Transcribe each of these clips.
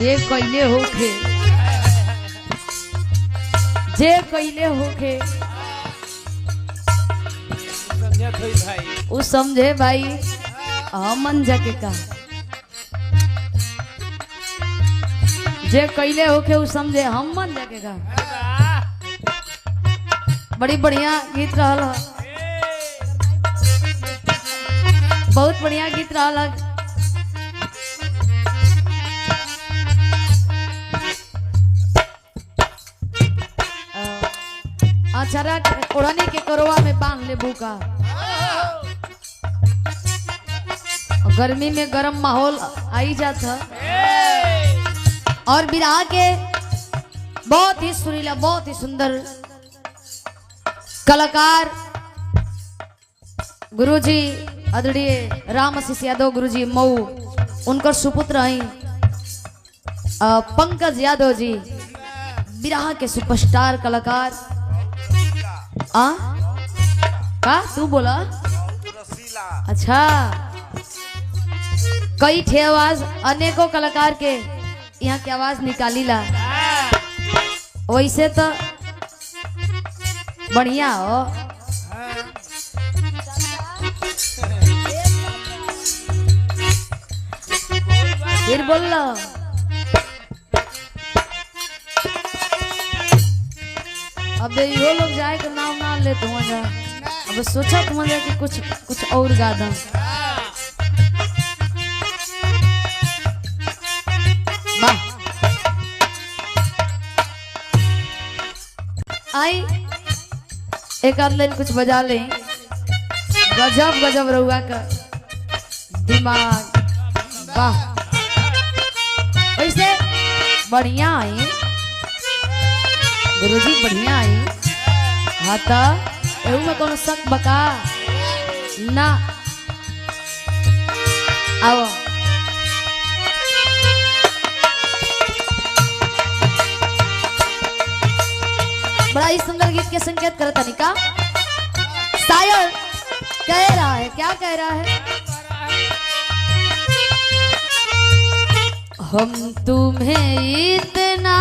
जे कइले होखे जे कइले होखे उ समझे भाई हमन जाके का जे कइले होखे उ समझे हमन जाके का। बड़ी बढ़िया गीत रहल, बहुत बढ़िया गीत रहल। अचारा ओढ़नी के करवा में बांध ले बुका। गर्मी में गर्म माहौल आई जाता और विराह के बहुत ही सुरीला बहुत ही सुंदर कलाकार गुरुजी आदरणीय राम आशीष यादव गुरुजी मऊ, उनकर सुपुत्र हैं पंकज यादव जी, विराह के सुपरस्टार कलाकार। का तू बोला? अच्छा, कई ठे आवाज अनेकों कलाकार के यहाँ की आवाज निकाली ला, वैसे तो बढ़िया हो। फिर बोल लो। अब यो लोग जाए तो नाम ना ले तुम जा। अब सोचा तुम जा कि कुछ और गा दो। आई एक आध लाइन कुछ बजा ले। गजब गजब रहुआ का दिमाग, वाह। वैसे बढ़िया आई गुरुजी, बढ़िया आई। हाँ तो एहू में कोनो शक बका ना। आओ बड़ा ही सुंदर गीत के संकेत करता निका। शायर कह रहा है, क्या कह रहा है? हम तुम्हें इतना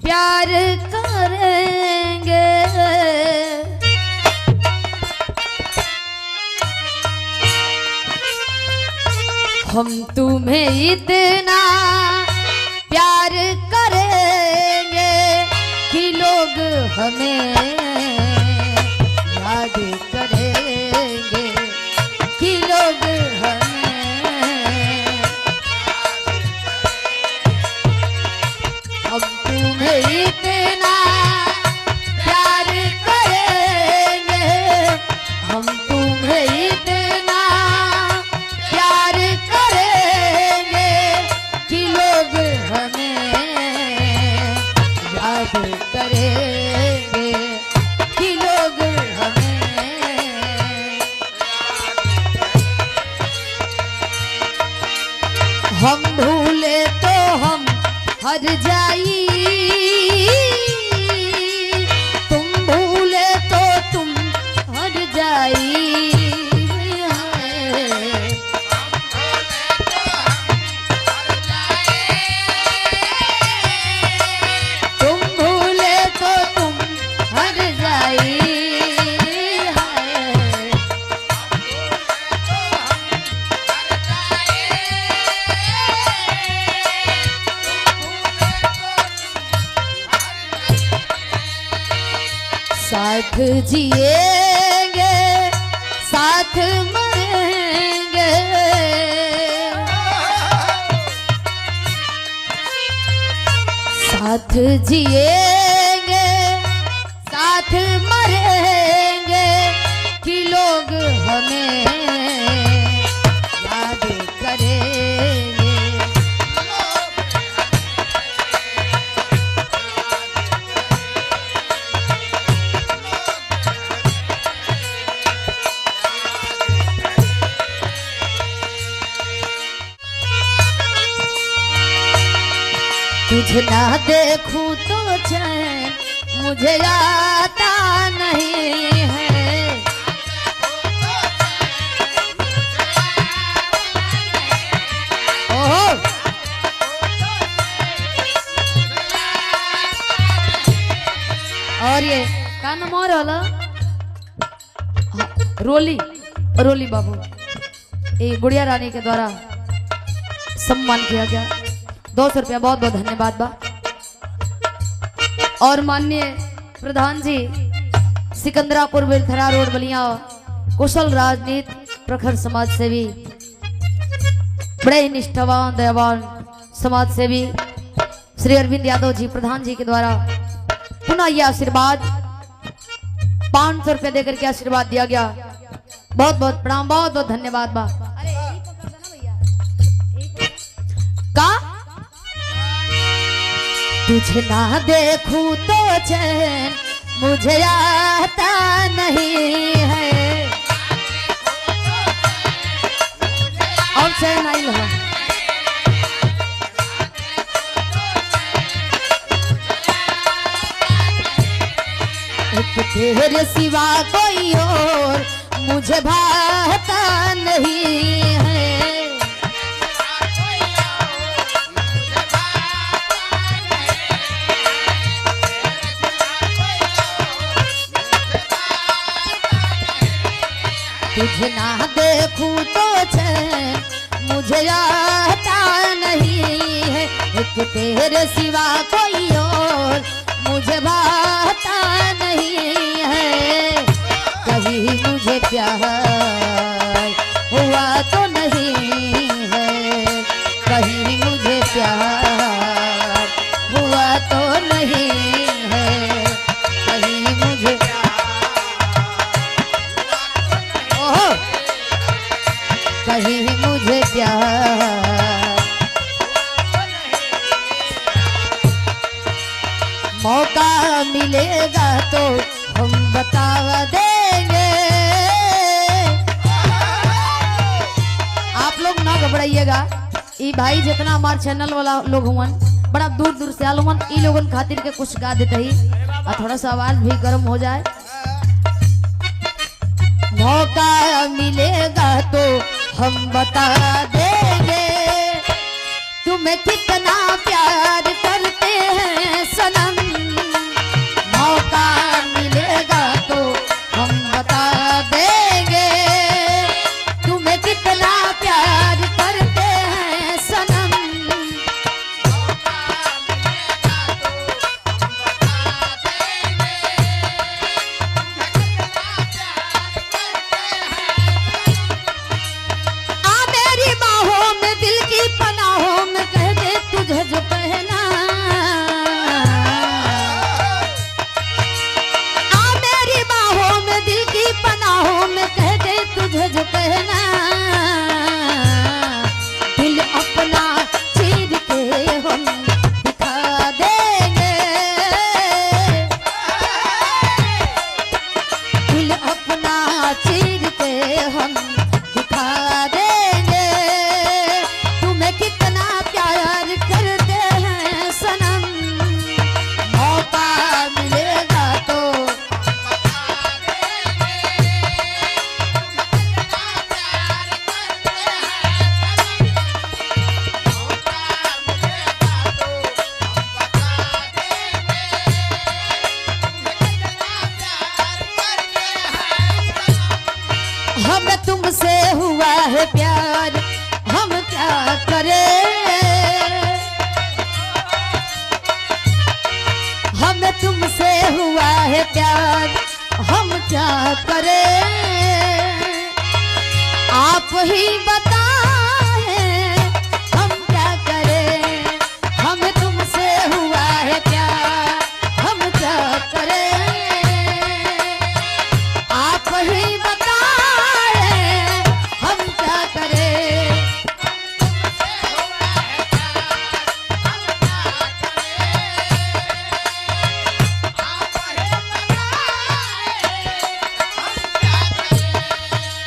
प्यार करेंगे, हम तुम्हें इतना प्यार करेंगे कि लोग हमें याद करेंगे, कि लोग हमें। हम तुम्हें इतना प्यार करेंगे, हम तुम्हें इतना प्यार करेंगे कि लोग हमें याद करेंगे, कि लोग हमें। हम भूले तो हम हर जाई, तुम भूले तो तुम हर जाई। तुम भूले तो तुम हर जाई। साथ जिएंगे साथ मरेंगे, साथ जिएंगे साथ मरेंगे कि लोग हमें याद करेंगे। तुझे ना देखूं तो चैन मुझे आता नहीं है। ओहो और ये का नाम और होला रोली रोली बाबू, ये गुड़िया रानी के द्वारा सम्मान किया गया। 200 रुपया बहुत बहुत धन्यवाद बा। और माननीय प्रधान जी सिकंदरापुर बेलथरा रोड बलिया, कुशल राजनीति प्रखर समाज सेवी, बड़े निष्ठावान दयावान समाज सेवी श्री अरविंद यादव जी प्रधान जी के द्वारा पुनः यह आशीर्वाद 500 रुपया देकर के आशीर्वाद दिया गया। बहुत बहुत प्रणाम, बहुत बहुत धन्यवाद बा। का तुझे ना देखूं तो चैन मुझे आता नहीं है। और चैन आई हो तेरे सिवा कोई और मुझे भाता नहीं है। तुझे ना देखूं तो चैन मुझे आता नहीं है। एक तेरे सिवा कोई और मुझे भाता नहीं है। कहीं मुझे प्यार हुआ तो नहीं है। कहीं मुझे प्यार हुआ तो नहीं है। कहीं मुझे ओहो कहीं मुझे प्यार मौका मिलेगा तो हम बता देंगे। आप लोग ना घबराइएगा, ये भाई जितना हमारे चैनल वाला लोग हुवन बड़ा दूर दूर से आल हुवन, ई लोगन खातिर के कुछ गा देते ही और थोड़ा सा आवाज भी गर्म हो जाए। मौका मिलेगा तो हम बता देंगे तुम्हें कितना प्यार करते हैं सनम। मौका मिलेगा तो हम बता देंगे तुम्हें कितना प्यार करते हैं सनम। आ मेरी बाहों में दिल की पनाहों में कह दे तुझे जो कहना। पनाहों में कह दे तुझे जो कहना। दिल अपना चीर के हम दिखा देंगे। दिल अपना चीर के हम दिखा देंगे तुम्हें कितना प्यार करते हैं सनम। मौका मिलेगा तो हमें तुमसे हुआ है प्यार हम क्या करें। हमें तुमसे हुआ है प्यार हम क्या करें। आप ही बताएं हम क्या करें। हमें तुमसे हुआ है प्यार हम क्या करें। आप ही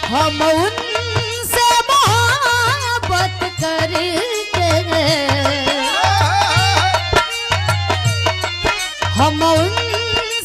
हम उनसे मोहब्बत करते हैं। हम उनसे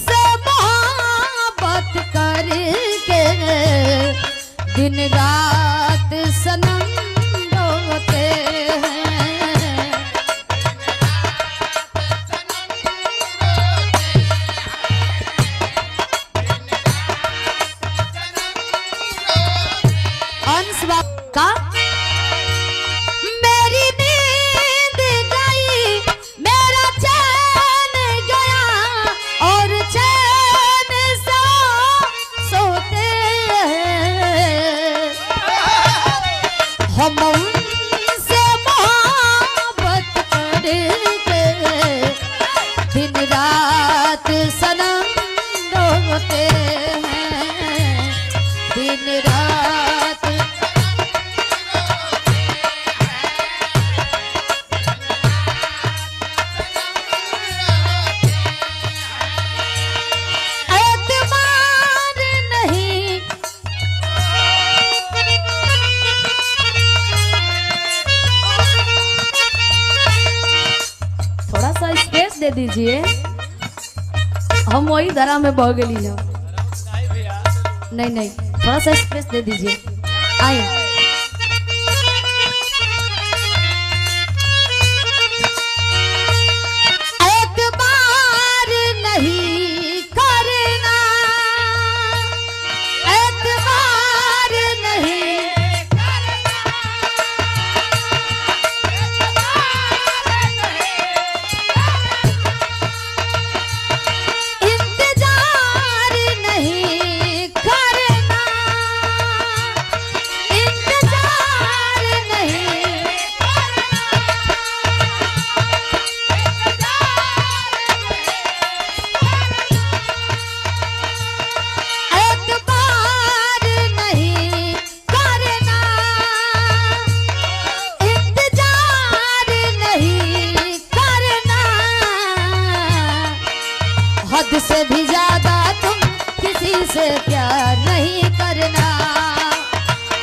दिन रात। एतबार नहीं थोड़ा सा स्पेस दे दीजिए, हम वही धरा में बह गई हो। नहीं नहीं थोड़ा सा स्पेस दे दीजिए। आइए एतबार नहीं करना, एतबार नहीं इंतजार नहीं करना, इंतजार नहीं एतबार नहीं करना, इंतजार नहीं करना। हद से भी ज्यादा तुम किसी से प्यार नहीं करना,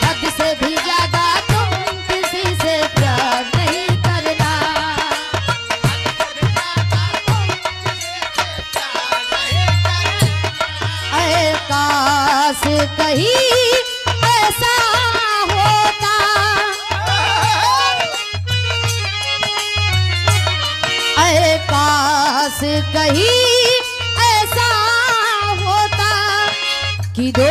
हद से भी ज्यादा तुम किसी से प्यार नहीं करना। अरे काश कहीं ऐसा होता, अरे काश कहीं ऐसा होता कि दो